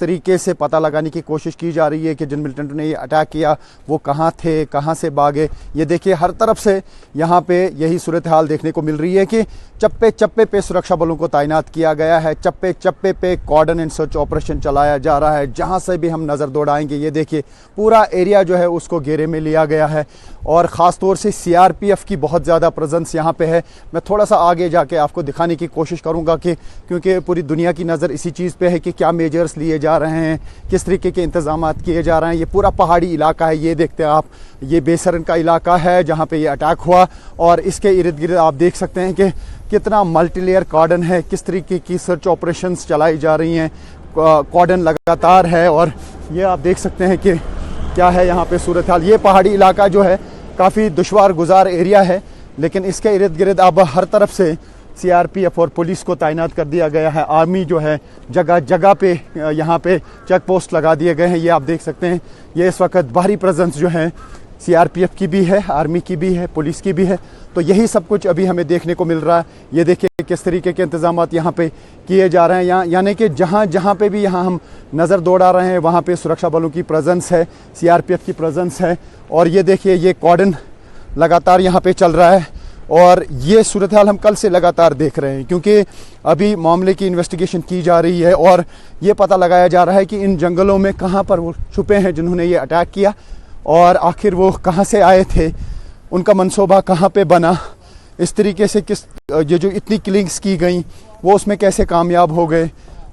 तरीके से पता लगाने की कोशिश की जा रही है कि जिन मिलिटेंटों ने ये अटैक किया वो कहाँ थे, कहाँ से भागे। ये देखिए हर तरफ से यहाँ पे यही सूरत हाल देखने को मिल रही है कि चप्पे चप्पे पे सुरक्षा बलों को तैनात किया गया है, चप्पे चप्पे पे कॉर्डन एंड सर्च ऑपरेशन चलाया जा रहा है। जहाँ से भी हम नज़र दौड़ाएंगे ये देखिए पूरा एरिया जो है उसको घेरे में लिया गया है और ख़ास तौर से CRPF की बहुत ज़्यादा प्रेजेंस यहाँ पे है। मैं थोड़ा सा आगे जाके आपको दिखाने की कोशिश करूँगा कि क्योंकि पूरी दुनिया की नज़र इसी चीज़ पे है कि क्या मेजर्स लिए जा रहे हैं, किस तरीके के इंतजाम किए जा रहे हैं। ये पूरा पहाड़ी इलाका है, ये देखते हैं आप, ये बेसरन का इलाका है जहाँ पे ये अटैक हुआ और इसके इर्द गिर्द आप देख सकते हैं कि कितना मल्टीलेयर कॉर्डन है, किस तरीके की सर्च ऑपरेशंस चलाई जा रही हैं। कॉर्डन लगातार है और ये आप देख सकते हैं कि क्या है यहाँ पे सूरत हाल। ये पहाड़ी इलाका जो है काफ़ी दुश्वार गुजार एरिया है, लेकिन इसके इर्द गिर्द अब हर तरफ से CRPF और पुलिस को तैनात कर दिया गया है। आर्मी जो है जगह जगह पे यहाँ पे चेक पोस्ट लगा दिए गए हैं। ये आप देख सकते हैं, ये इस वक्त बाहरी प्रेजेंस जो है CRPF की भी है, आर्मी की भी है, पुलिस की भी है। तो यही सब कुछ अभी हमें देखने को मिल रहा है। ये देखिए किस तरीके के इंतजाम यहाँ पे किए जा रहे हैं। यानी कि जहाँ जहाँ पे भी यहाँ हम नज़र दौड़ा रहे हैं वहाँ पे सुरक्षा बलों की प्रेजेंस है, CRPF की प्रेजेंस है। और ये देखिए ये कॉर्डन लगातार यहाँ पे चल रहा है और ये सूरत हाल हम कल से लगातार देख रहे हैं क्योंकि अभी मामले की इन्वेस्टिगेशन की जा रही है और ये पता लगाया जा रहा है कि इन जंगलों में कहाँ पर वो छुपे हैं जिन्होंने ये अटैक किया और आखिर वो कहाँ से आए थे, उनका मंसूबा कहाँ पे बना, इस तरीके से किस ये जो इतनी किलिंग्स की गई वो उसमें कैसे कामयाब हो गए।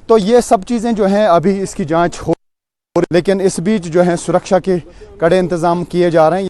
तो ये सब चीज़ें जो हैं अभी इसकी जांच हो, लेकिन इस बीच जो है सुरक्षा के कड़े इंतज़ाम किए जा रहे हैं।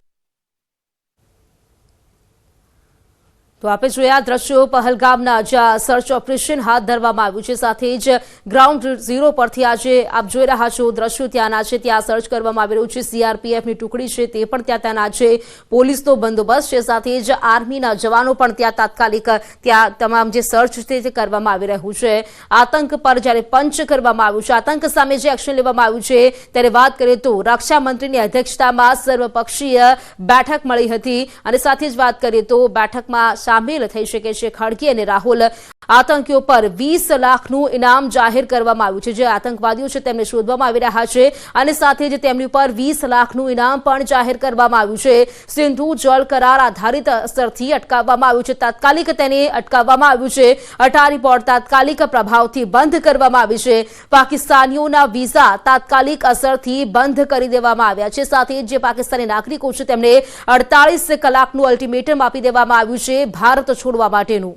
તો આપણે જોયા દ્રશ્યો પહલગામના જ્યાં સર્ચ ઓપરેશન હાથ ધરવામાં આવ્યું છે, સાથે જ ગ્રાઉન્ડ ઝીરો પરથી આજે આપ જોઈ રહ્યા છો દ્રશ્યો ત્યાંના છે, ત્યાં સર્ચ કરવામાં આવી રહ્યું છે। CRPFની ટુકડી છે તે પણ ત્યાં તૈનાત છે, પોલીસનો બંદોબસ્ત છે, સાથે જ આર્મીના જવાનો પણ ત્યાં તાત્કાલિક ત્યાં તમામ જે સર્ચ છે તે કરવામાં આવી રહ્યું છે। આતંક પર જ્યારે પંચ કરવામાં આવ્યું છે, આતંક સામે જે એક્શન લેવામાં આવ્યું છે ત્યારે વાત કરીએ તો રક્ષા મંત્રીની અધ્યક્ષતામાં સર્વપક્ષીય બેઠક મળી હતી અને સાથે જ વાત કરીએ તો બેઠકમાં શામેલ થઈ શકે છે ખડગે અને રાહુલ। આતંકીઓ પર 20 લાખનું ઇનામ જાહેર કરવામાં આવ્યું છે। જે આતંકવાદીઓ છે તેમને શોધવામાં આવી રહ્યા છે અને સાથે જ તેમની પર 20 લાખનું ઇનામ પણ જાહેર કરવામાં આવ્યું છે। સિંધુ જળ કરાર આધારિત અસરથી અટકાવવામાં આવ્યું છે, તાત્કાલિક તેને અટકાવવામાં આવ્યું છે। અટારી પોર્ટ તાત્કાલિક પ્રભાવથી બંધ કરવામાં આવી છે। પાકિસ્તાનીઓના વિઝા તાત્કાલિક અસરથી બંધ કરી દેવામાં આવ્યા છે, સાથે જે પાકિસ્તાની નાગરિકો છે તેમને 48 કલાકનું અલ્ટિમેટમ આપી દેવામાં આવ્યું છે ભારત છોડવા માટેનું।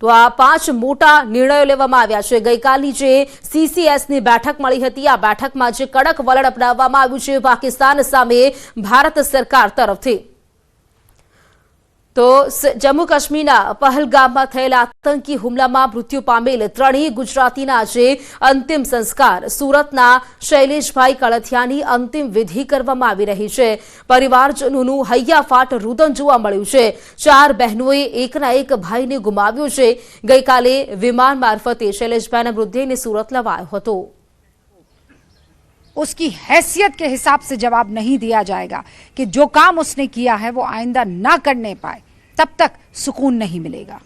તો આ 5 મોટા નિર્ણયો લેવામાં આવ્યા છે। ગઈકાલની જે CCSની બેઠક મળી હતી, આ બેઠકમાં જે કડક વલણ અપનાવવામાં આવ્યું છે પાકિસ્તાન સામે ભારત સરકાર તરફથી। તો જમ્મુ કાશ્મીરના પહલગામમાં થયેલા આતંકી હુમલામાં મૃત્યુ પામેલ 3 ગુજરાતીના આજે અંતિમ સંસ્કાર સુરતના શૈલેષભાઈ કળથિયાની અંતિમ વિધિ કરવામાં આવી રહી છે। પરિવારજનોનું હૈયાફાટ રુદન જોવા મળ્યું છે। 4 બહેનોએ એકના એક ભાઈને ગુમાવ્યો છે। ગઈકાલે વિમાન મારફતે શૈલેષભાઈના મૃતદેહને સુરત લવાયો હતો। उसकी हैसियत के हिसाब से जवाब नहीं दिया जाएगा कि जो काम उसने किया है वो आइंदा ना करने पाए, तब तक सुकून नहीं मिलेगा।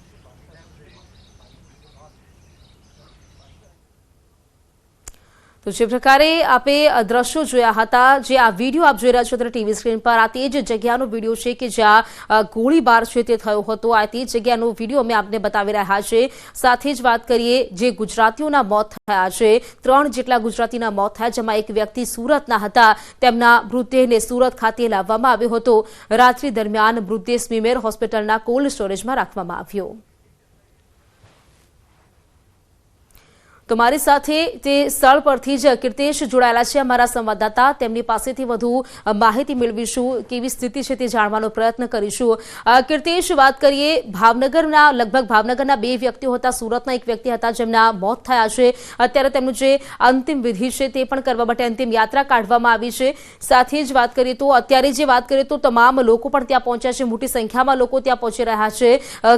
તો જે પ્રકારે આપે દ્રશ્યો જોયા હતા, જે આ વિડીયો આપ જોઈ રહ્યા છો ટીવી સ્ક્રીન પર, આ તે જ જગ્યાનો વિડીયો છે કે જ્યાં ગોળીબાર છે તે થયો હતો। આ તે જગ્યાનો વિડીયો અમે આપને બતાવી રહ્યા છે। સાથે જ વાત કરીએ જે ગુજરાતીઓના મોત થયા છે, 3 જેટલા ગુજરાતીના મોત થયા, જેમાં એક વ્યક્તિ સુરતના હતા। તેમના મૃતદેહને સુરત ખાતે લાવવામાં આવ્યો હતો। રાત્રિ દરમિયાન મૃતદેહ સ્મીમેર હોસ્પિટલના કોલ્ડ સ્ટોરેજમાં રાખવામાં આવ્યો। તો મારી સાથે તે સ્થળ પરથી જ કીર્તેશ જોડાયેલા છે, અમારા સંવાદદાતા। તેમની પાસેથી વધુ માહિતી મેળવીશું, કેવી સ્થિતિ છે તે જાણવાનો પ્રયત્ન કરીશું। કીર્તેશ, વાત કરીએ ભાવનગરના, લગભગ ભાવનગરના 2 વ્યક્તિઓ હતા, સુરતના એક વ્યક્તિ હતા જેમના મોત થયા છે। અત્યારે તેમનું જે અંતિમ વિધિ છે તે પણ કરવા માટે અંતિમ યાત્રા કાઢવામાં આવી છે। સાથે જ વાત કરીએ તો અત્યારે જે વાત કરીએ તો તમામ લોકો પણ ત્યાં પહોંચ્યા છે, મોટી સંખ્યામાં લોકો ત્યાં પહોંચી રહ્યા છે।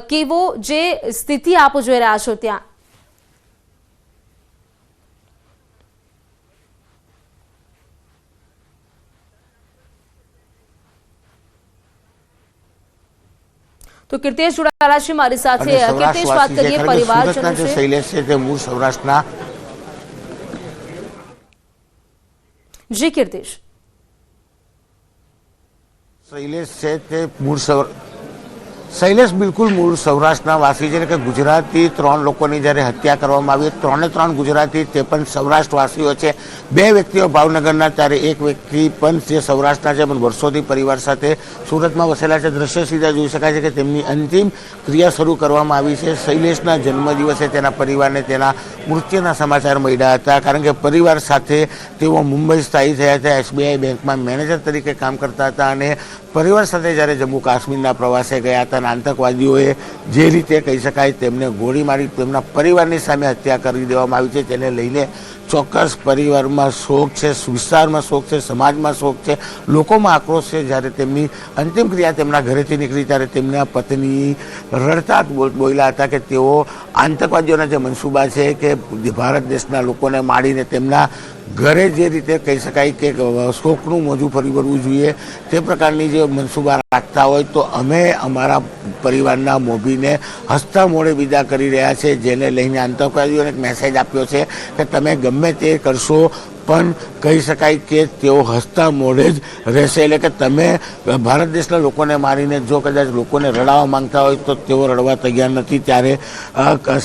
કેવો જે સ્થિતિ આપ જોઈ રહ્યા છો ત્યાં? તો કીર્તેશ જોડાયેલા છે મારી સાથે। કીર્તેશ, વાત કરીએ પરિવારજનો છે, શૈલેષ છે તે મૂળ સૌરાષ્ટ્રના જી કીર્તિશ. શૈલેષ બિલકુલ મૂળ સૌરાષ્ટ્રના વાસી છે કે ગુજરાતી 3 લોકોની જ્યારે હત્યા કરવામાં આવી, 3 ગુજરાતી, તે પણ સૌરાષ્ટ્રવાસીઓ છે. 2 વ્યક્તિઓ ભાવનગરના, ત્યારે એક વ્યક્તિ પણ જે સૌરાષ્ટ્રના છે પણ વર્ષોથી પરિવાર સાથે સુરતમાં વસેલા છે. દ્રશ્ય સીધા જોઈ શકાય છે કે તેમની અંતિમ ક્રિયા શરૂ કરવામાં આવી છે. શૈલેષના જન્મદિવસે તેના પરિવારને તેના મૃત્યુના સમાચાર મળ્યા હતા, કારણ કે પરિવાર સાથે તેઓ મુંબઈ સ્થાયી થયા હતા. SBI બેંકમાં મેનેજર તરીકે કામ કરતા હતા અને પરિવાર સાથે જ્યારે જમ્મુ કાશ્મીરના પ્રવાસે ગયા હતા અને આતંકવાદીઓએ જે રીતે કહી શકાય તેમને ગોળી મારી તેમના પરિવારની સામે હત્યા કરી દેવામાં આવી છે, તેને લઈને ચોક્કસ પરિવારમાં શોક છે, વિસ્તારમાં શોક છે, સમાજમાં શોક છે, લોકોમાં આક્રોશ છે. જ્યારે તેમની અંતિમ ક્રિયા તેમના ઘરેથી નીકળી ત્યારે તેમના પત્ની રડતા બોલ્યા હતા કે તેઓ આતંકવાદીઓના જે મનસૂબા છે કે ભારત દેશના લોકોને મારીને તેમના ઘરે જે રીતે કહી શકાય કે શોકનું મોજું ફરી વળવું જોઈએ તે પ્રકારની જે મનસૂબા રાખતા હોય તો અમે અમારા પરિવારના મોભીને હસતા મોઢે વિદા કરી રહ્યા છે, જેને લઈને આતંકવાદીઓને એક મેસેજ આપ્યો છે કે તમે ગમે તે કરશો પણ કહી શકાય કે તેઓ હસતા મોઢે જ રહેશે. એટલે કે તમે ભારત દેશના લોકોને મારીને જો કદાચ લોકોને રડાવવા માંગતા હોય તો તેઓ રડવા તૈયાર નથી. ત્યારે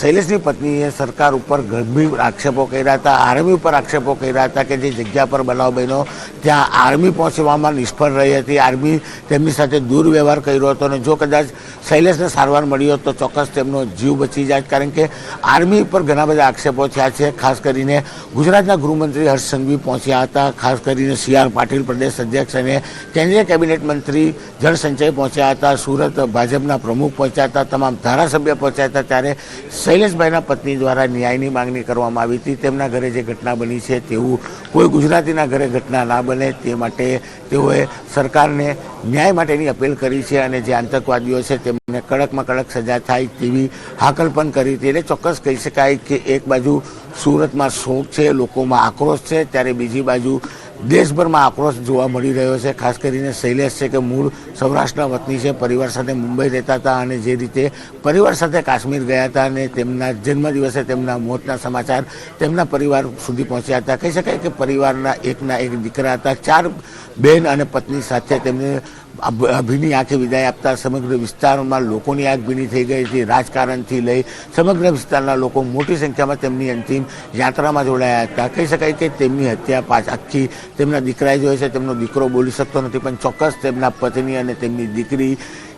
શૈલેષની પત્નીએ સરકાર ઉપર ગંભીર આક્ષેપો કર્યા હતા, આર્મી ઉપર આક્ષેપો કર્યા હતા કે જે જગ્યા પર બનાવ બન્યો ત્યાં આર્મી પહોંચવામાં નિષ્ફળ રહી હતી, આર્મી તેમની સાથે દુર્વ્યવહાર કર્યો હતો અને જો કદાચ શૈલેષને સારવાર મળી હોત તો ચોક્કસ તેમનો જીવ બચી જાય, કારણ કે આર્મી પર ઘણા બધા આક્ષેપો થયા છે. ખાસ કરીને ગુજરાતના ગૃહમંત્રી હર્ષ સંઘવી પહોંચ્યા હતા, ખાસ કરીને CR પાટીલ પ્રદેશ અધ્યક્ષ અને કેન્દ્રીય કેબિનેટ મંત્રી જળસંચય પહોંચ્યા હતા, સુરત ભાજપના પ્રમુખ પહોંચ્યા હતા, તમામ ધારાસભ્ય પહોંચ્યા હતા. ત્યારે શૈલેષભાઈના પત્ની દ્વારા ન્યાયની માંગણી કરવામાં આવી હતી. તેમના ઘરે જે ઘટના બની છે તેવું કોઈ ગુજરાતીના ઘરે ઘટના ના બને તે માટે તેઓએ સરકારને ન્યાય માટેની અપીલ કરી છે અને જે આતંકવાદીઓ છે તેમને કડકમાં કડક સજા થાય તેવી હાકલ પણ કરી હતી. એટલે ચોક્કસ કહી શકાય કે એક બાજુ સુરતમાં શોક છે, લોકોમાં આક્રોશ છે, ત્યારે બીજી બાજુ દેશભરમાં આક્રોશ જોવા મળી રહ્યો છે. ખાસ કરીને શૈલેષ છે કે મૂળ સૌરાષ્ટ્રના વતની છે, પરિવાર સાથે મુંબઈ રહેતા હતા અને જે રીતે પરિવાર સાથે કાશ્મીર ગયા હતા અને તેમના જન્મદિવસે તેમના મોતના સમાચાર તેમના પરિવાર સુધી પહોંચ્યા હતા. કહી શકાય કે પરિવારના એકના એક દીકરા હતા, 4 બહેન અને પત્ની સાથે તેમને ભીની આંખે વિદાય આપતા સમગ્ર વિસ્તારમાં લોકોની આંખ ભીની થઈ ગઈ હતી. રાજકારણથી લઈ સમગ્ર વિસ્તારના લોકો મોટી સંખ્યામાં તેમની અંતિમ યાત્રામાં જોડાયા હતા. કહી શકાય કે તેમની હત્યા આખી તેમના દીકરાએ જોઈ છે. તેમનો દીકરો બોલી શકતો નથી પણ ચોક્કસ તેમના પત્ની અને તેમની દીકરી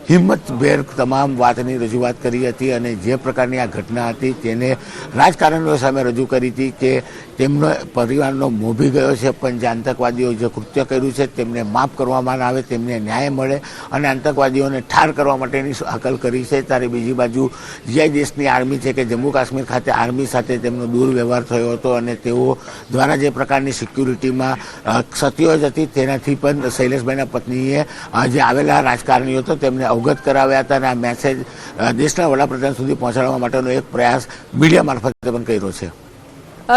હિંમતભેર તમામ વાતની રજૂઆત કરી હતી અને જે પ્રકારની આ ઘટના હતી તેને રાજકારણીઓ સામે રજૂ કરી હતી કે તેમનો પરિવારનો મોભી ગયો છે પણ જે આતંકવાદીઓ જે કૃત્ય કર્યું છે તેમને માફ કરવામાં આવે, તેમને ન્યાય મળે અને આતંકવાદીઓને ઠાર કરવા માટેની હાકલ કરી છે. ત્યારે બીજી બાજુ જે દેશની આર્મી છે કે જમ્મુ કાશ્મીર ખાતે આર્મી સાથે તેમનો દુર્વ્યવહાર થયો હતો અને તેઓ દ્વારા જે પ્રકારની સિક્યુરિટીમાં ક્ષતિઓ જ હતી તેનાથી પણ શૈલેષભાઈના પત્નીએ જે આવેલા રાજકારણીઓ હતો તેમને અવગત કરાવ્યા હતા અને આ મેસેજ દેશના વડાપ્રધાન સુધી પહોંચાડવા માટેનો એક પ્રયાસ મીડિયા મારફતે પણ કર્યો છે.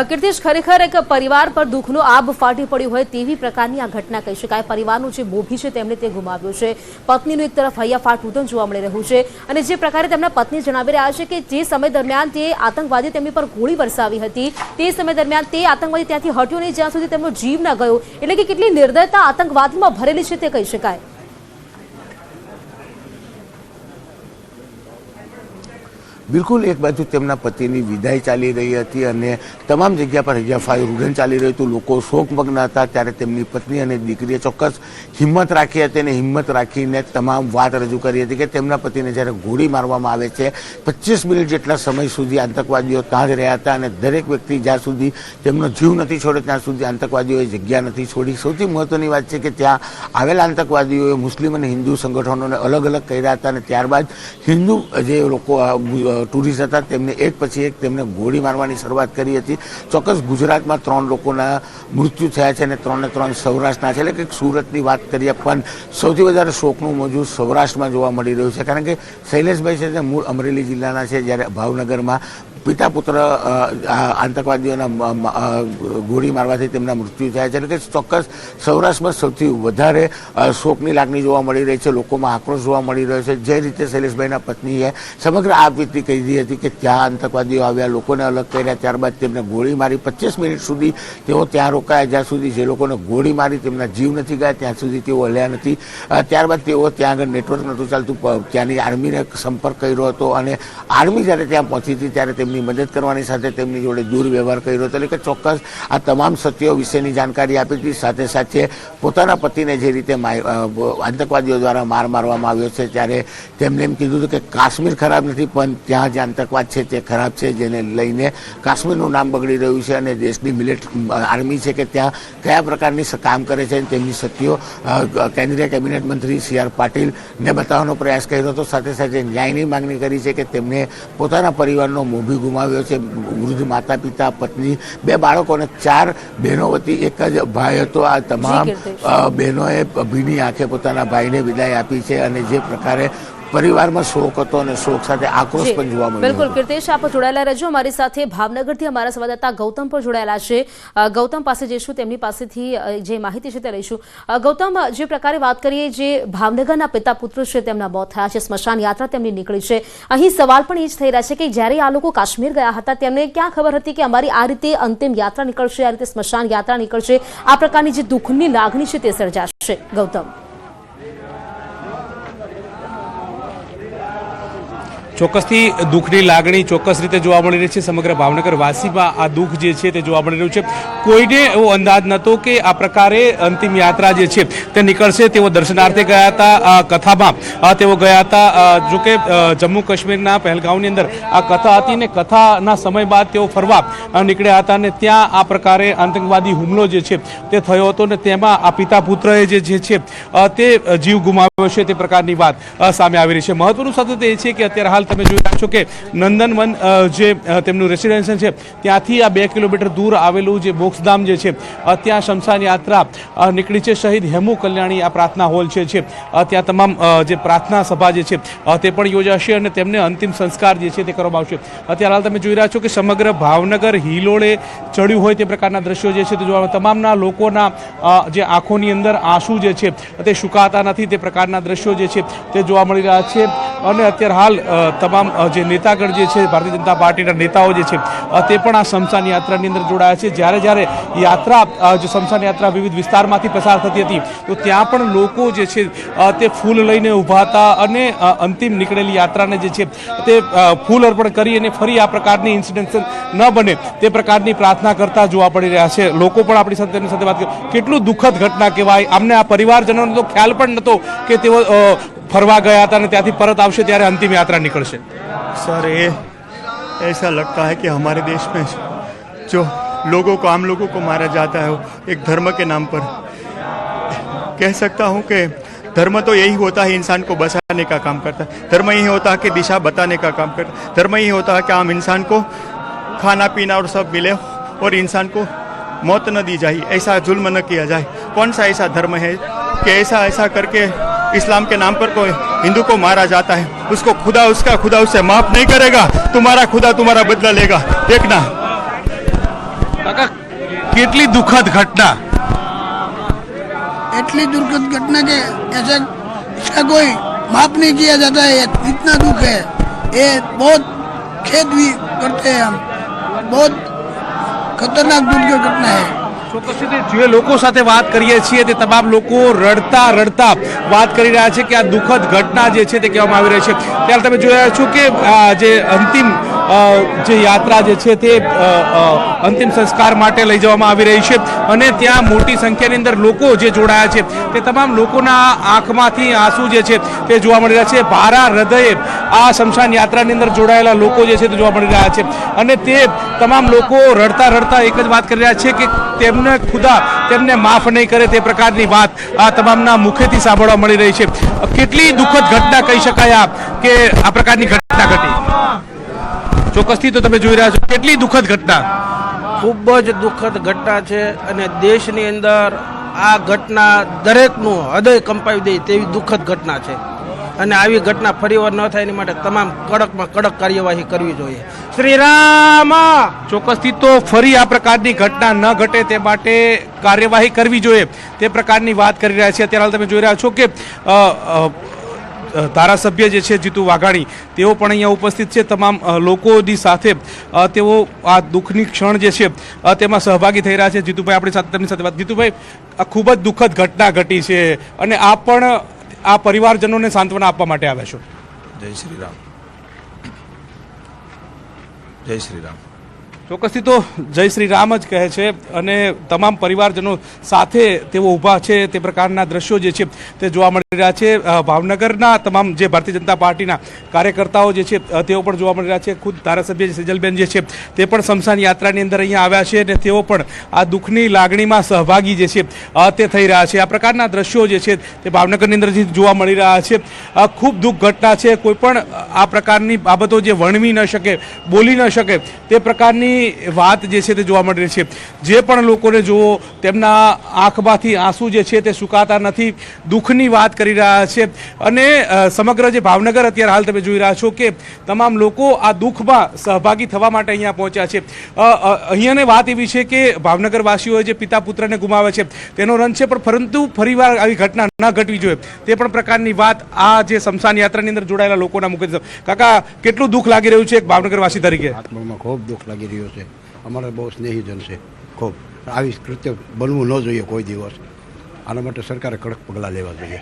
કીર્તિશ, ખરેખર એક પરિવાર પર દુઃખનો આભ ફાટી પડ્યો હોય તેવી પ્રકારની આ ઘટના કહી શકાય. પરિવારનું જે મોભી છે તેમણે તે ગુમાવ્યો છે, પત્નીનું એક તરફ હૈયાફાટ રુદન જોવા મળી રહ્યું છે અને જે પ્રકારે તેમના પત્ની જણાવી રહ્યા છે કે જે સમય દરમિયાન તે આતંકવાદી તેમની પર ગોળી વરસાવી હતી તે સમય દરમિયાન તે આતંકવાદી ત્યાંથી હટ્યો નહીં જ્યાં સુધી તેમનો જીવ ન ગયો. એટલે કે કેટલી નિર્દયતા આતંકવાદમાં ભરેલી છે તે કહી શકાય. બિલકુલ એક બાજુ તેમના પતિની વિદાય ચાલી રહી હતી અને તમામ જગ્યા પર હૈયાફાટ રુદન ચાલી રહ્યું હતું, લોકો શોકમગ્ન હતા. ત્યારે તેમની પત્ની અને દીકરીએ ચોક્કસ હિંમત રાખી હતી અને હિંમત રાખીને તમામ વાત રજૂ કરી હતી કે તેમના પતિને જ્યારે ગોળી મારવામાં આવે છે 25 મિનિટ જેટલા સમય સુધી આતંકવાદીઓ ત્યાં જ રહ્યા હતા અને દરેક વ્યક્તિ જ્યાં સુધી તેમનો જીવ નથી છોડ્યો ત્યાં સુધી આતંકવાદીઓએ જગ્યા નથી છોડી. સૌથી મહત્વની વાત છે કે ત્યાં આવેલા આતંકવાદીઓએ મુસ્લિમ અને હિન્દુ સંગઠનોને અલગ અલગ કર્યા હતા અને ત્યારબાદ હિન્દુ જે લોકો ટુરિસ્ટ હતા તેમને એક પછી એક તેમને ગોળી મારવાની શરૂઆત કરી હતી. ચોક્કસ ગુજરાતમાં 3 લોકોના મૃત્યુ થયા છે અને 3 સૌરાષ્ટ્રના છે. એટલે કે સુરતની વાત કરીએ પણ સૌથી વધારે શોકનું મોજું સૌરાષ્ટ્રમાં જોવા મળી રહ્યું છે, કારણ કે શૈલેષભાઈ છે તે મૂળ અમરેલી જિલ્લાના છે, જ્યારે ભાવનગરમાં પિતા પુત્ર આતંકવાદીઓના ગોળી મારવાથી તેમના મૃત્યુ થયા છે. એટલે કે ચોક્કસ સૌરાષ્ટ્રમાં સૌથી વધારે શોકની લાગણી જોવા મળી રહી છે, લોકોમાં આક્રોશ જોવા મળી રહ્યો છે. જે રીતે શૈલેષભાઈના પત્નીએ સમગ્ર આપવીતી કહી હતી કે ત્યાં આતંકવાદીઓ આવ્યા, લોકોને અલગ કર્યા, ત્યારબાદ તેમને ગોળી મારી 25 મિનિટ સુધી તેઓ ત્યાં રોકાયા જ્યાં સુધી, જે લોકોને ગોળી મારી તેમના જીવ નથી ગયા ત્યાં સુધી તેઓ હલ્યા નથી. ત્યારબાદ તેઓ ત્યાં આગળ નેટવર્ક નહોતું ચાલતું, ત્યાંની આર્મીને સંપર્ક કર્યો હતો અને આર્મી જ્યારે ત્યાં પહોંચી હતી ત્યારે તેમની મદદ કરવાની સાથે તેમની જોડે દુર્વ્યવહાર કર્યો હતો. એટલે કે ચોક્કસ આ તમામ સત્યો વિશેની જાણકારી આપી હતી. સાથે સાથે પોતાના પતિને જે રીતે આતંકવાદીઓ દ્વારા મારવામાં આવ્યો છે ત્યારે તેમણે એમ કીધું હતું કે કાશ્મીર ખરાબ નથી પણ ત્યાં જે આતંકવાદ છે તે ખરાબ છે, જેને લઈને કાશ્મીરનું નામ બગડી રહ્યું છે અને દેશની આર્મી છે કે ત્યાં કયા પ્રકારની કામ કરે છે તેમની સત્યો કેન્દ્રીય કેબિનેટ મંત્રી CR પાટીલને બતાવવાનો પ્રયાસ કર્યો હતો. સાથે સાથે ન્યાયની માંગણી કરી છે કે તેમને પોતાના પરિવારનો મોભી ગુમાવ્યો છે. વૃદ્ધ માતા પિતા, પત્ની, 2 બાળકો અને 4 બહેનો વતી એક જ ભાઈ હતો. આ તમામ બહેનોએ ભીની આંખે પોતાના ભાઈને વિદાય આપી છે અને જે પ્રકારે પરિવારમાં શોક હતો અને શોક સાથે આક્રોશ પણ જોવા મળ્યો. બિલકુલ કીર્તેશ, આપ જોડાયેલા રહેજો અમારી સાથે. ભાવનગરથી અમારા સંવાદદાતા ગૌતમ પણ જોડાયેલા છે. ગૌતમ પાસે જઈશું, તેમની પાસેથી જે માહિતી છે તે લઈશું. ગૌતમ, જે પ્રકારે વાત કરીએ, જે ભાવનગરના પિતા પુત્ર છે તેમના મોત થયા છે, સ્મશાન યાત્રા તેમની નીકળી છે. અહીં સવાલ પણ એ જ થઈ રહ્યા છે કે જ્યારે આ લોકો કાશ્મીર ગયા હતા તેમને ક્યાં ખબર હતી કે અમારી આ રીતે અંતિમ યાત્રા નીકળશે, આ રીતે સ્મશાન યાત્રા નીકળશે, આ પ્રકારની જે દુઃખની લાગણી છે તે સર્જાશે. ગૌતમ, ચોક્કસથી દુઃખની લાગણી ચોક્કસ રીતે જોવા મળી રહી છે. સમગ્ર ભાવનગર વાસીમાં આ દુઃખ જે છે તે જોવા મળી રહ્યું છે. કોઈને એવો અંદાજ નહોતો કે આ પ્રકારે અંતિમ યાત્રા જે છે તે નીકળશે. તેઓ દર્શનાર્થે ગયા હતા, કથામાં તેઓ ગયા હતા. જોકે જમ્મુ કાશ્મીરના પહેલગામની અંદર આ કથા હતી ને કથાના સમય બાદ તેઓ ફરવા નીકળ્યા હતા અને ત્યાં આ પ્રકારે આતંકવાદી હુમલો જે છે તે થયો હતો ને તેમાં આ પિતા પુત્રએ જે છે તે જીવ ગુમાવ્યો છે તે પ્રકારની વાત સામે આવી રહી છે. મહત્વનું સતત એ છે કે અત્યારે હાલ તમે જોઈ રહ્યા છો કે નંદનવન જે તેમનું રેસિડેન્સી છે ત્યાંથી આ 2 કિલોમીટર દૂર આવેલું જે બોક્સધામ જે છે ત્યાં શમશાન યાત્રા નીકળી છે. શહીદ હેમુ કલ્યાણી આ પ્રાર્થના હોલ છે ત્યાં તમામ જે પ્રાર્થના સભા જે છે તે પણ યોજાશે અને તેમને અંતિમ સંસ્કાર જે છે તે કરવામાં આવશે. અત્યારે હાલ તમે જોઈ રહ્યા છો કે સમગ્ર ભાવનગર હિલોળે ચડ્યું હોય તે પ્રકારના દ્રશ્યો જે છે તે જોવા તમામના લોકોના જે આંખોની અંદર આંસુ જે છે તે સુકાતા નથી તે પ્રકારના દ્રશ્યો જે છે તે જોવા મળી રહ્યા છે. અને અત્યારે હાલ તમામ જે નેતાગણ જે છે ભારતીય જનતા પાર્ટીના નેતાઓ જે છે તે પણ આ શમશાન યાત્રાની અંદર જોડાયા છે. જ્યારે યાત્રા જે શમશાન યાત્રા વિવિધ વિસ્તારમાંથી પસાર થતી હતી તો ત્યાં પણ લોકો જે છે તે ફૂલ લઈને ઊભા હતા અને અંતિમ નીકળેલી યાત્રાને જે છે તે ફૂલ અર્પણ કરી અને ફરી આ પ્રકારની ઇન્સિડન્ટ ન બને તે પ્રકારની પ્રાર્થના કરતા જોવા પડી રહ્યા છે. લોકો પણ આપણી સાથે વાત કરી, કેટલું દુઃખદ ઘટના કહેવાય. અમને આ પરિવારજનોનો તો ખ્યાલ પણ નહોતો કે તેઓ फरवा गया था ने त्याथी परत आवशे त्यारे अंतिम यात्रा निकलशे. सर ये ऐसा लगता है कि हमारे देश में जो लोगों को आम लोगों को मारा जाता है एक धर्म के नाम पर, कह सकता हूँ कि धर्म तो यही होता है इंसान को बचाने का काम करता है, धर्म यही होता है कि दिशा बताने का काम करता है, धर्म यही होता है कि आम इंसान को खाना पीना और सब मिले और इंसान को मौत न दी जाए, ऐसा जुल्म न किया जाए. कौन सा ऐसा धर्म है कि ऐसा करके इस्लाम के नाम पर कोई हिंदू को मारा जाता है, उसको उसका खुदा उससे माफ नहीं करेगा, तुम्हारा खुदा तुम्हारा बदला लेगा. देखना કેટલી દુઃખદ ઘટના, इतनी दुर्गत घटना के ऐसा इसका कोई माफ नहीं किया जाता है. इतना दुख है, ये बहुत खेद भी करते हैं हम, बहुत खतरनाक दुर्गत घटना है. ચોક્કસ રીતે જે લોકો સાથે વાત કરીએ છીએ તે તમામ લોકો રડતા રડતા વાત કરી રહ્યા છે કે આ દુઃખદ ઘટના જે છે તે કહેવામાં આવી રહી છે. ત્યારે તમે જોઈ રહ્યા છો કે જે અંતિમ જે યાત્રા જે છે તે અંતિમ સંસ્કાર માટે લઈ જવામાં આવી રહી છે અને ત્યાં મોટી સંખ્યાની અંદર લોકો જે જોડાયા છે તે તમામ લોકોના આંખમાંથી આંસુ જે છે તે જોવા મળી રહ્યા છે. ભારા હૃદયે આ શમશાન યાત્રાની અંદર જોડાયેલા લોકો જે છે તે જોવા મળી રહ્યા છે અને તે તમામ લોકો રડતા રડતા એક જ વાત કરી રહ્યા છે કે તેમને ખુદા તેમને માફ નહીં કરે તે પ્રકારની વાત આ તમામના મુખેથી સાંભળવા મળી રહી છે. કેટલી દુઃખદ ઘટના કહી શકાય કે આ પ્રકારની ઘટના ઘટી. ચોક્કસથી તો તમે જોઈ રહ્યા છો કેટલી દુઃખદ ઘટના, ખૂબ જ દુઃખદ ઘટના છે અને દેશની અંદર આ ઘટના દરેકનું હૃદય કંપાવી દે તેવી દુઃખદ ઘટના છે અને આવી ઘટના ફરીવાર ન થાય એની માટે તમામ કડકમાં કડક કાર્યવાહી કરવી જોઈએ. શ્રી રામ. ચોક્કસથી તો ફરી આ પ્રકારની ઘટના ન ઘટે તે માટે કાર્યવાહી કરવી જોઈએ તે પ્રકારની વાત કરી રહ્યા છે. અત્યારે તમે જોઈ રહ્યા છો કે ધારાસભ્ય જે છે જીતુ વાઘાણી તેઓ પણ અહીંયા ઉપસ્થિત છે. તમામ લોકોની સાથે તેઓ આ દુઃખની ક્ષણ જે છે તેમાં સહભાગી થઈ રહ્યા છે. જીતુભાઈ આપણી સાથે, તેમની સાથે વાત. જીતુભાઈ, આ ખૂબ જ દુઃખદ ઘટના ઘટી છે અને આપ પણ આ પરિવારજનોને સાંત્વના આપવા માટે આવ્યા છો. જય શ્રી રામ. જય શ્રી રામ. ચોક્કસથી તો જય શ્રી રામ જ કહે છે અને તમામ પરિવારજનો સાથે તેઓ ઊભા છે. તે પ્રકારના દ્રશ્યો જે છે તે જોવા મળી રહ્યા છે. ભાવનગરના તમામ જે ભારતીય જનતા પાર્ટીના કાર્યકર્તાઓ જે છે તેઓ પણ જોવા મળી રહ્યા છે. ખુદ ધારાસભ્ય સેજલબેન જે છે તે પણ સ્મશાન યાત્રાની અંદર અહીંયા આવ્યા છે અને તેઓ પણ આ દુઃખની લાગણીમાં સહભાગી જે છે તે થઈ રહ્યા છે. આ પ્રકારના દ્રશ્યો જે છે તે ભાવનગરની અંદરથી જોવા મળી રહ્યા છે. ખૂબ દુઃખ ઘટના છે. કોઈ પણ આ પ્રકારની બાબતો જે વર્ણવી ન શકે, બોલી ન શકે તે પ્રકારની વાત જે છે તે જોવા મળી રહી છે. જે પણ લોકોને જુઓ તેમના આંખમાંથી આંસુ જે છે તે સુકાતા નથી, દુઃખની વાત કરી રહ્યા છે. અને સમગ્ર જે ભાવનગર અત્યારે હાલ તમે જોઈ રહ્યા છો કે તમામ લોકો આ દુઃખમાં સહભાગી થવા માટે અહીંયા પહોંચ્યા છે. અહીંયાની વાત એવી છે કે ભાવનગરવાસીઓએ જે પિતા પુત્રને ગુમાવે છે તેનો રંજ છે, પણ પરંતુ ફરીવાર આવી ઘટના ન ઘટવી જોઈએ તે પણ પ્રકારની વાત આ જે સ્મશાન યાત્રાની અંદર જોડાયેલા લોકોના મુખે છે. કાકા, કેટલું દુઃખ લાગી રહ્યું છે એક ભાવનગરવાસી તરીકે? આત્મામાં ખૂબ દુઃખ લાગી રહ્યું છે. અમારા બહુ સ્નેહીજન છે. ખૂબ આવી કૃત્ય બનવું ન જોઈએ કોઈ દિવસ. આના માટે સરકારે કડક પગલાં લેવા જોઈએ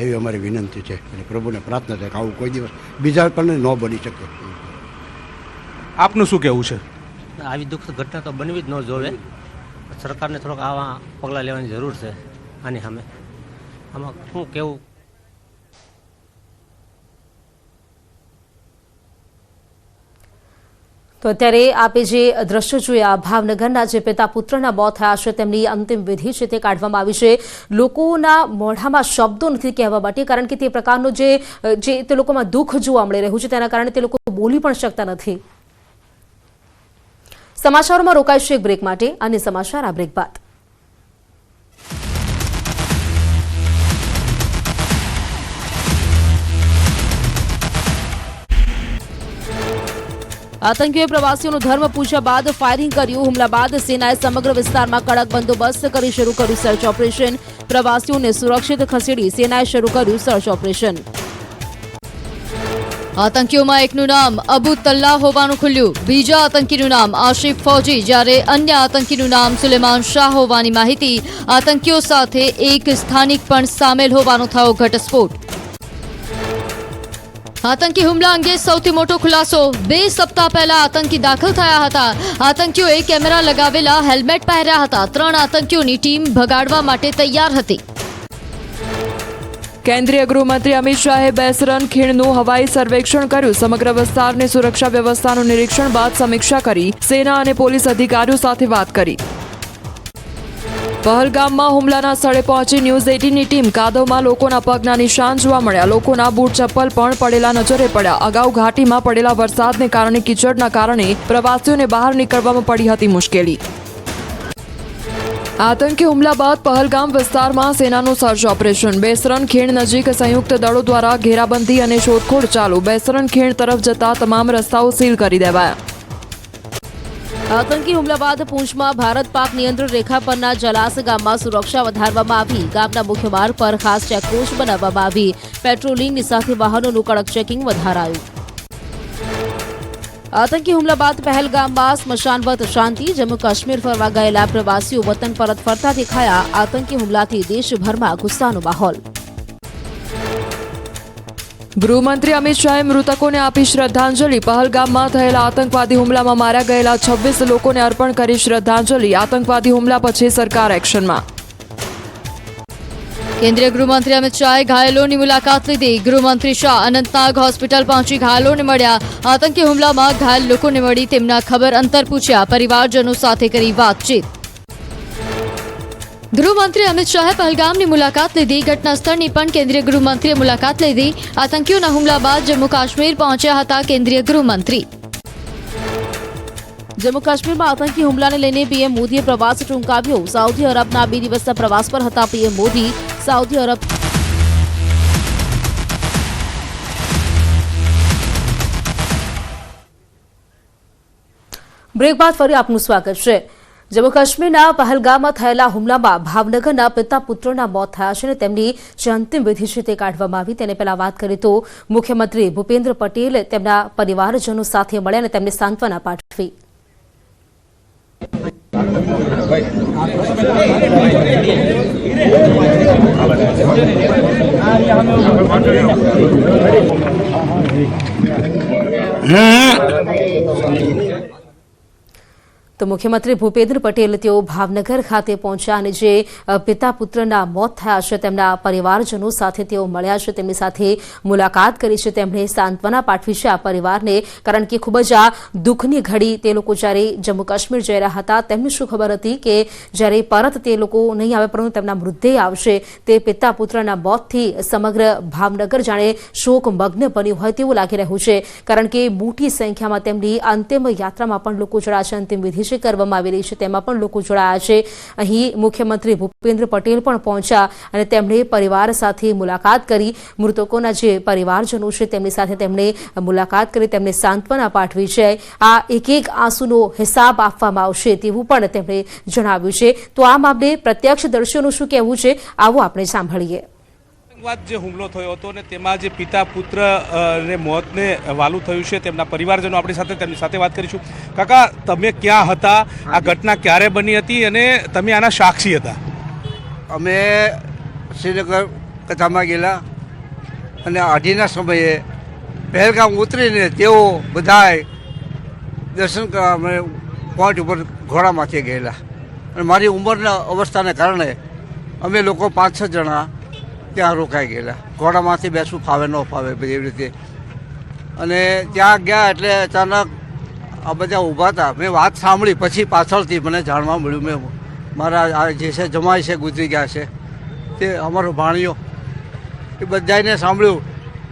એવી અમારી વિનંતી છે અને પ્રભુને પ્રાર્થના છે કે આવું કોઈ દિવસ બીજા પણ ન બની શકે. આપનું શું કહેવું છે? આવી દુઃખદ ઘટના તો બનવી જ ન જોવે. સરકારને થોડોક આવા પગલાં લેવાની જરૂર છે આની સામે. આમાં શું કહેવું? તો અત્યારે આપે જે દ્રશ્યો જોયા, ભાવનગરના જે પિતા પુત્રના મોત થયા છે તેમની અંતિમ વિધિ છે તે કાઢવામાં આવી છે. લોકોના મોઢામાં શબ્દો નથી કહેવા માટે, કારણ કે તે પ્રકારનું જે તે લોકોમાં દુઃખ જોવા મળી રહ્યું છે તેના કારણે તે લોકો બોલી પણ શકતા નથી. સમાચારોમાં રોકાઈશું એક બ્રેક માટે અને સમાચાર આ બ્રેક બાદ. આતંકીઓએ પ્રવાસીઓનું ધર્મ પૂછ્યા બાદ ફાયરિંગ કર્યું. હુમલા બાદ સેનાએ સમગ્ર વિસ્તારમાં કડક બંદોબસ્ત કરી શરૂ કર્યું સર્ચ ઓપરેશન. પ્રવાસીઓને સુરક્ષિત ખસેડી સેનાએ શરૂ કર્યું સર્ચ ઓપરેશન. આતંકીઓમાં એકનું નામ અબુ તલ્લા હોવાનું ખુલ્યું. બીજા આતંકીનું નામ આશિફ ફૌજી, જ્યારે અન્ય આતંકીનું નામ સુલેમાન શાહ હોવાની માહિતી. આતંકીઓ સાથે એક સ્થાનિક પણ સામેલ હોવાનો થયો ઘટસ્ફોટ. આતંકી હુમલા અંગે સૌથી મોટો ખુલાસો. 2 સપ્તાહ પહેલા આતંકી દાખલ થયા હતા. આતંકીઓએ કેમેરા લગાવેલા હેલ્મેટ પહેર્યા હતા. 3 આતંકીઓની ટીમ ભગાડવા માટે તૈયાર હતી. કેન્દ્રીય ગૃહમંત્રી અમિત શાહે બેસરન ખીણનું હવાઈ સર્વેક્ષણ કર્યું. સમગ્ર વિસ્તારની સુરક્ષા વ્યવસ્થાનું નિરીક્ષણ બાદ સમીક્ષા કરી. સેના અને પોલીસ અધિકારીઓ સાથે વાત કરી. પહલગામમાં હુમલાના સ્થળે પહોંચી ન્યૂઝ 18ની ટીમ. કાદવમાં લોકોના પગના નિશાન જોવા મળ્યા. લોકોના બૂટ ચપ્પલ પણ પડેલા નજરે પડ્યા. અગાઉ ઘાટીમાં પડેલા વરસાદને કારણે કીચડના કારણે પ્રવાસીઓને બહાર નીકળવામાં પડી હતી મુશ્કેલી. આતંકી હુમલા બાદ પહલગામ વિસ્તારમાં સેનાનું સર્ચ ઓપરેશન. બેસરન ખીણ નજીક સંયુક્ત દળો દ્વારા ઘેરાબંધી અને શોધખોળ ચાલુ. બેસરન ખીણ તરફ જતા તમામ રસ્તાઓ સીલ કરી દેવાયા. આતંકી હુમલા બાદ પૂંછમાં ભારત પાક નિયંત્રણ રેખા પરના જલાસ ગામમાં સુરક્ષા વધારવામાં આવી. ગામના મુખ્ય માર્ગ પર ખાસ ચેકપોસ્ટ બનાવવામાં આવી. પેટ્રોલિંગની સાથે વાહનોનું કડક ચેકિંગ વધારાયું. આતંકી હુમલા બાદ પહેલગામમાં સ્મશાનવત શાંતિ. જમ્મુ કાશ્મીર ફરવા ગયેલા પ્રવાસીઓ વતન પરત ફરતા દેખાયા. આતંકી હુમલાથી દેશભરમાં ગુસ્સાનો માહોલ. ગૃહમંત્રી અમિત શાહે મૃતકોને આપી શ્રદ્ધાંજલિ. પહલગામમાં થયેલા આતંકવાદી હુમલામાં માર્યા ગયેલા 26 લોકોને અર્પણ કરી શ્રદ્ધાંજલિ. આતંકવાદી હુમલા પછી સરકાર એક્શનમાં. કેન્દ્રીય ગૃહમંત્રી અમિત શાહે ઘાયલોની મુલાકાત લીધી. ગૃહમંત્રી શાહ અનંતનાગ હોસ્પિટલ પહોંચી ઘાયલોને મળ્યા. આતંકી હુમલામાં ઘાયલ લોકોને મળી તેમના ખબર અંતર પૂછ્યા. પરિવારજનો સાથે કરી વાતચીત. ગૃહમંત્રી અમિત શાહે પહલગામની મુલાકાત લીધી. ઘટના સ્થળની પણ કેન્દ્રીય ગૃહમંત્રીએ મુલાકાત લીધી. આતંકીઓના હુમલા બાદ જમ્મુ કાશ્મીર પહોંચ્યા હતા કેન્દ્રીય ગૃહમંત્રી. જમ્મુ કાશ્મીરમાં આતંકી હુમલાને લઈને પીએમ મોદીએ પ્રવાસ ટૂંકાવ્યો. સાઉદી અરબના 2 દિવસના પ્રવાસ પર હતા PM Modi. Saudi Arab break બાદ ફરી આપનું સ્વાગત છે. જમ્મુ કાશ્મીરના પહલગામમાં થયેલા હુમલામાં ભાવનગરના પિતા પુત્રના મોત થયા છે અને તેમની જે અંતિમ વિધિ છે તે કાઢવામાં આવી. તેને પહેલા વાત કરીએ તો મુખ્યમંત્રી ભૂપેન્દ્ર પટેલ તેમના પરિવારજનો સાથે મળ્યા અને તેમને સાંત્વના પાઠવી. તો મુખ્યમંત્રી ભૂપેન્દ્ર પટેલ તેઓ ભાવનગર ખાતે પહોંચ્યા અને જે પિતા પુત્રના મોત થયા છે તેમના પરિવારજનો સાથે તેઓ મળ્યા છે, તેમની સાથે મુલાકાત કરી છે, તેમણે સાંત્વના પાઠવી છે આ પરિવારને. કારણ કે ખૂબ જ આ દુઃખની ઘડી તે લોકો જ્યારે જમ્મુ કાશ્મીર જઈ રહ્યા હતા તેમને શું ખબર હતી કે જ્યારે પરત તે લોકો નહીં આવે પરંતુ તેમના મૃતદેહ આવશે. તે પિતા પુત્રના મોતથી સમગ્ર ભાવનગર જાણે શોકમગ્ન બન્યું હોય તેવું લાગી રહ્યું છે. કારણ કે મોટી સંખ્યામાં તેમની અંતિમ યાત્રામાં પણ લોકો જોડાયા છે, અંતિમ વિધિ કરવામાં આવી રહી છે તેમાં પણ લોકો જોડાયા છે. અહીં મુખ્યમંત્રી ભૂપેન્દ્ર પટેલ પણ પહોંચ્યા અને તેમણે પરિવાર સાથે મુલાકાત કરી. મૃતકોના જે પરિવારજનો છે તેમની સાથે તેમણે મુલાકાત કરી, તેમને સાંત્વના પાઠવી છે. આ એક એક આંસુનો હિસાબ આપવામાં આવશે તેવું પણ તેમણે જણાવ્યું છે. તો આ મામલે પ્રત્યક્ષદર્શીઓનું શું કહેવું છે આવો આપણે સાંભળીએ. જે હુમલો થયો હતો ને તેમાં જે પિતા પુત્ર ને મોતને વાલું થયું છે તેમના પરિવારજનો આપણી સાથે, તેમની સાથે વાત કરીશું. કાકા, તમે ક્યાં હતા? આ ઘટના ક્યારે બની હતી અને તમે આના સાક્ષી હતા? અમે શ્રીનગર કથામાં ગયેલા અને અઢીના સમયે પહેલગામ ઉતરીને તેઓ બધાય દર્શન કરવા અમે પોઈન્ટ ઉપર ઘોડામાંથી ગયેલા. અને મારી ઉંમરના અવસ્થાને કારણે અમે લોકો 5-6 જણા ત્યાં રોકાઈ ગયેલા. ઘોડામાંથી બેસવું ફાવે ન ફાવે બધી એવી રીતે. અને ત્યાં ગયા એટલે અચાનક આ બધા ઊભા હતા. મેં વાત સાંભળી પછી પાછળથી મને જાણવા મળ્યું. મેં મારા આ જે છે જમાઈ છે ગુજરી ગયા છે તે અમારો ભાણિયો એ બધાને સાંભળ્યું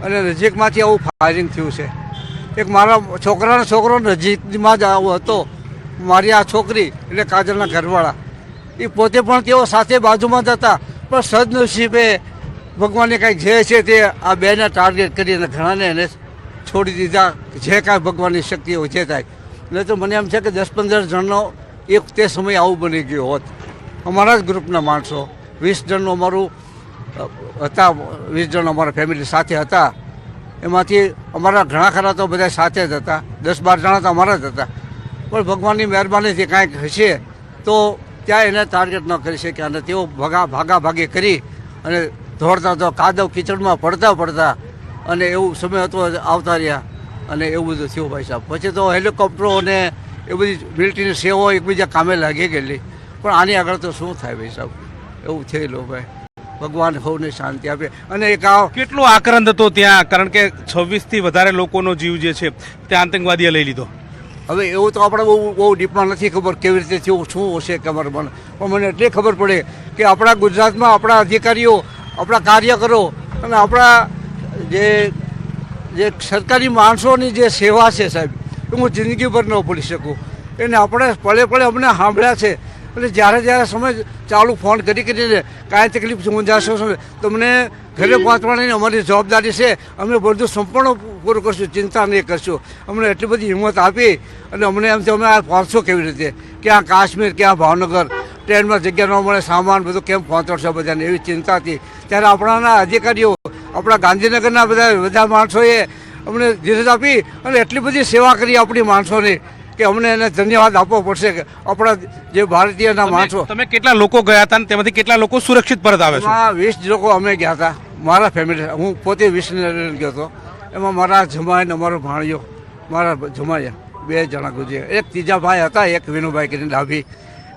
અને નજીકમાંથી આવું ફાયરિંગ થયું છે. એક મારા છોકરાનો છોકરો નજીકમાં જ આવો હતો. મારી આ છોકરી એટલે કાજલના ઘરવાળા એ પોતે પણ તેઓ સાથે બાજુમાં જ હતા. પણ સદનસીબે ભગવાને કાંઈક જે છે તે આ બેને ટાર્ગેટ કરીને ઘણાને એને છોડી દીધા. જે કાંઈ ભગવાનની શક્તિ હોય જે થાય. નહીં તો મને એમ છે કે 10-15 જણનો એક તે સમયે આવું બની ગયું હોત. અમારા જ ગ્રુપના માણસો 20 જણનું અમારું હતા. 20 જણ અમારા ફેમિલી સાથે હતા. એમાંથી અમારા ઘણા ખરા તો બધા સાથે જ હતા. 10-12 જણા તો અમારા જ હતા. પણ ભગવાનની મહેરબાનીથી કાંઈક હશે તો ત્યાં એને ટાર્ગેટ ન કરી શક્યા અને તેઓ ભાગાભાગી કરી અને દોડતા તો કાદવ કિચડમાં પડતા અને એવું સમય હતો આવતા રહ્યા અને એવું બધું થયું ભાઈ સાહેબ. પછી તો હેલિકોપ્ટરો અને એ બધી મિલિટરીની સેવાઓ એકબીજા કામે લાગી ગયેલી. પણ આની આગળ તો શું થાય ભાઈ સાહેબ, એવું થયેલું ભાઈ. ભગવાન સૌને શાંતિ આપે. અને એક કેટલો આક્રંદ હતો ત્યાં? કારણ કે 26થી વધારે લોકોનો જીવ જે છે તે આતંકવાદીએ લઈ લીધો. હવે એવું તો આપણે બહુ ડીપમાં નથી ખબર કેવી રીતે થયું, શું હશે ખબર મને. પણ મને એટલી ખબર પડે કે આપણા ગુજરાતમાં આપણા અધિકારીઓ, આપણા કાર્યકરો અને આપણા જે સરકારી માણસોની જે સેવા છે સાહેબ, એ હું જિંદગીભર ન ભૂલી શકું. એને આપણે પળે અમને સાંભળ્યા છે. અને જ્યારે સમય ચાલુ ફોન કરીને કાંઈ તકલીફ સમજાશો તો મને ઘરે પહોંચવાની અમારી જવાબદારી છે. અમે બધું સંપૂર્ણ પૂરું કરશું, ચિંતા નહીં કરશું. અમને એટલી બધી હિંમત આપી અને અમને એમ તો અમે આ પહોંચશો કેવી રીતે, ક્યાં કાશ્મીર, ક્યાં ભાવનગર, ટ્રેનમાં જગ્યા ન મળે, સામાન બધું કેમ પહોંચાડશો બધાને, એવી ચિંતા હતી. ત્યારે આપણાના અધિકારીઓ, આપણા ગાંધીનગરના બધા માણસોએ અમને ધીરજ આપી અને એટલી બધી સેવા કરી આપણી માણસોની કે અમને એને ધન્યવાદ આપવો પડશે કે આપણા જે ભારતીયના માણસો. તમે કેટલા લોકો ગયા હતા અને તેમાંથી કેટલા લોકો સુરક્ષિત પરત આવે છે? 20 લોકો અમે ગયા હતા. મારા ફેમિલી, હું પોતે 20 ને ગયો હતો. એમાં મારા જમાઈ ને અમારો ભાણિયો, મારા જમાઈ 2 જણા ગુજર્યા. એક ત્રીજા ભાઈ હતા, એક વિનુભાઈ કરીને ડાભી.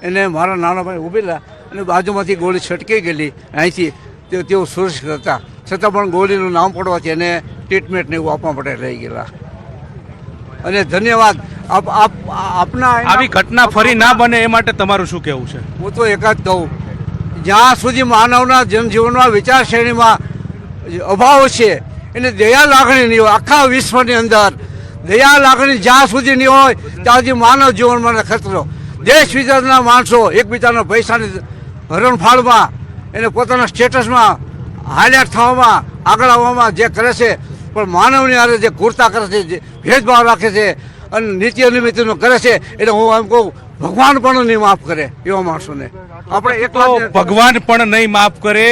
એને મારા નાના ભાઈ ઊભેલા અને બાજુમાંથી ગોળી છટકી ગયેલી અહીંથી. તેઓ સુરક્ષિત હતા, છતાં પણ ગોળીનું નામ પડવાથી એને ટ્રીટમેન્ટને એવું આપવા માટે લઈ ગયેલા. અને ધન્યવાદ આપના. આવી ઘટના ફરી ના બને એ માટે તમારું શું કહેવું છે? હું તો એક જ કહું, જ્યાં સુધી માનવના જનજીવનમાં વિચારશ્રેણીમાં અભાવ છે એને દયા લાગણી નહીં હોય. આખા વિશ્વની અંદર દયા લાગણી જ્યાં સુધી નહીં હોય ત્યાં સુધી માનવ જીવનમાં ખતરો. દેશ વિદેશના માણસો એકબીજાના પૈસાની હરણફાળમાં, એને પોતાના સ્ટેટસમાં હાઈલાઇટ થવામાં, આગળ આવવામાં જે કરે છે, પણ માનવની હારે જે ક્રૂરતા કરે છે, જે ભેદભાવ રાખે છે અને નીતિ અનિમિતિનું કરે છે, એટલે હું એમ કહું ભગવાન પણ નહીં માફ કરે એવા માણસોને. આપણે એકલા તો ભગવાન પણ નહીં માફ કરે,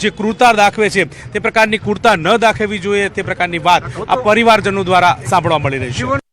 જે ક્રૂરતા દાખવે છે તે પ્રકારની ક્રૂરતા ન દાખવવી જોઈએ તે પ્રકારની વાત આ પરિવારજનો દ્વારા સાંભળવા મળી રહી છે.